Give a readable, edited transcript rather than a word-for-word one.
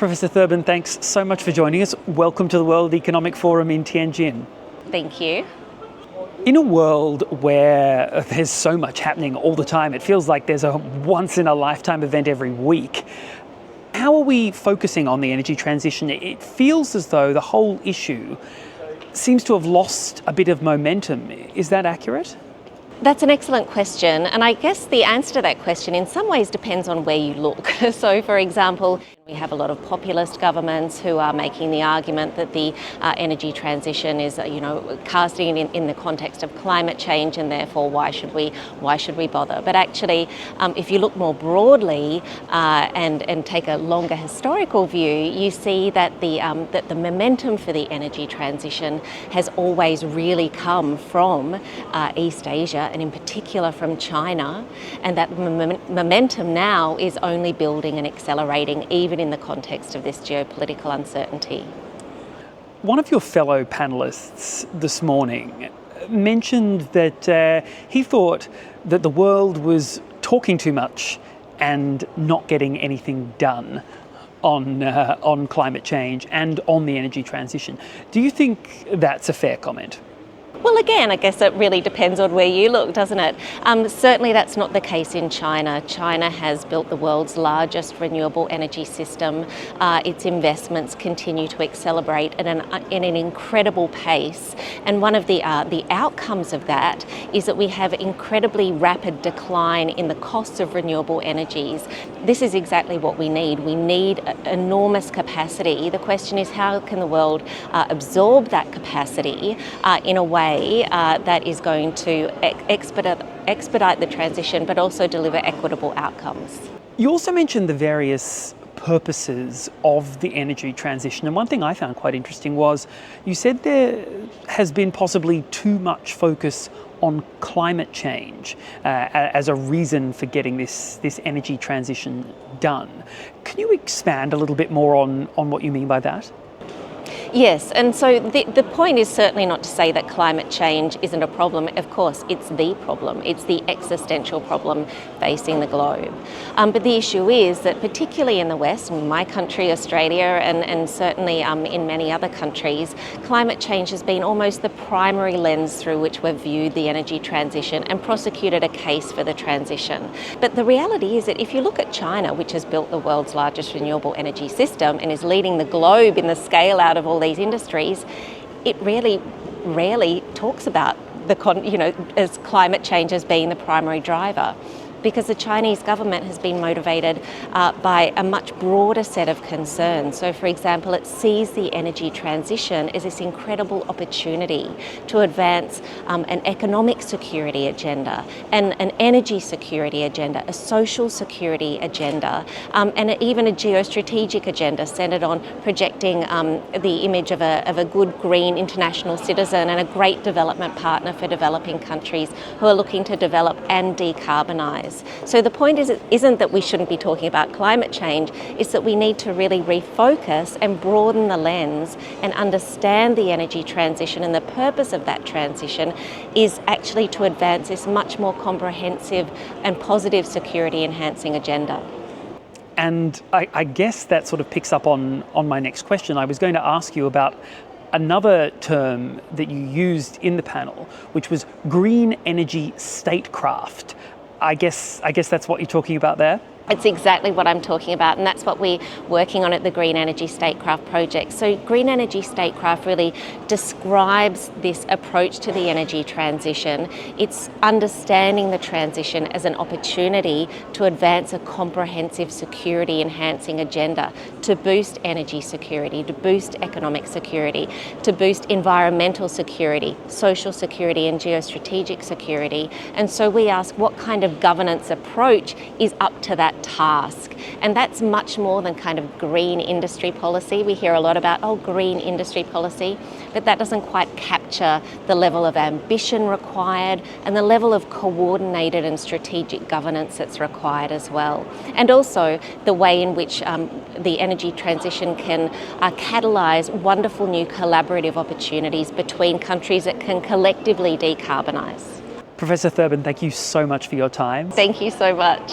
Professor Thurbon, thanks so much for joining us. Welcome to the World Economic Forum in Tianjin. Thank you. In a world where there's so much happening all the time, it feels like there's a once-in-a-lifetime event every week. How are we focusing on the energy transition? It feels as though the whole issue seems to have lost a bit of momentum. Is that accurate? That's an excellent question, and I guess the answer to that question in some ways depends on where you look. So, for example, we have a lot of populist governments who are making the argument that the energy transition is, casting it in the context of climate change, and therefore why should we bother? But actually, if you look more broadly and take a longer historical view, you see that the momentum for the energy transition has always really come from East Asia, and in particular from China, and that momentum now is only building and accelerating even in the context of this geopolitical uncertainty. One of your fellow panellists this morning mentioned that he thought that the world was talking too much and not getting anything done on climate change and on the energy transition. Do you think that's a fair comment? Well, again, I guess it really depends on where you look, doesn't it? Certainly that's not the case in China. China has built the world's largest renewable energy system. Its investments continue to accelerate at an incredible pace. And one of the outcomes of that is that we have incredibly rapid decline in the costs of renewable energies. This is exactly what we need. We need enormous capacity. The question is, how can the world absorb that capacity in a way that is going to expedite the transition, but also deliver equitable outcomes. You also mentioned the various purposes of the energy transition, and one thing I found quite interesting was you said there has been possibly too much focus on climate change as a reason for getting this energy transition done. Can you expand a little bit more on what you mean by that? Yes, and so the point is certainly not to say that climate change isn't a problem. Of course, it's the problem. It's the existential problem facing the globe. But the issue is that particularly in the West, in my country, Australia, and certainly in many other countries, climate change has been almost the primary lens through which we've viewed the energy transition and prosecuted a case for the transition. But the reality is that if you look at China, which has built the world's largest renewable energy system and is leading the globe in the scale out of all these industries, it really rarely talks about as climate change as being the primary driver, because the Chinese government has been motivated by a much broader set of concerns. So, for example, it sees the energy transition as this incredible opportunity to advance an economic security agenda, and an energy security agenda, a social security agenda, and even a geostrategic agenda centred on projecting the image of a good green international citizen and a great development partner for developing countries who are looking to develop and decarbonise. So the point isn't that we shouldn't be talking about climate change, it's that we need to really refocus and broaden the lens and understand the energy transition, and the purpose of that transition is actually to advance this much more comprehensive and positive security enhancing agenda. And I guess that sort of picks up on my next question. I was going to ask you about another term that you used in the panel, which was green energy statecraft. I guess that's what you're talking about there? It's exactly what I'm talking about, and that's what we're working on at the Green Energy Statecraft project. So Green Energy Statecraft really describes this approach to the energy transition. It's understanding the transition as an opportunity to advance a comprehensive security enhancing agenda, to boost energy security, to boost economic security, to boost environmental security, social security and geostrategic security. And so we ask, what kind of governance approach is up to that task? And that's much more than kind of green industry policy. We hear a lot about, green industry policy, but that doesn't quite capture the level of ambition required and the level of coordinated and strategic governance that's required as well. And also the way in which the energy transition can catalyse wonderful new collaborative opportunities between countries that can collectively decarbonise. Professor Thurbon, thank you so much for your time. Thank you so much.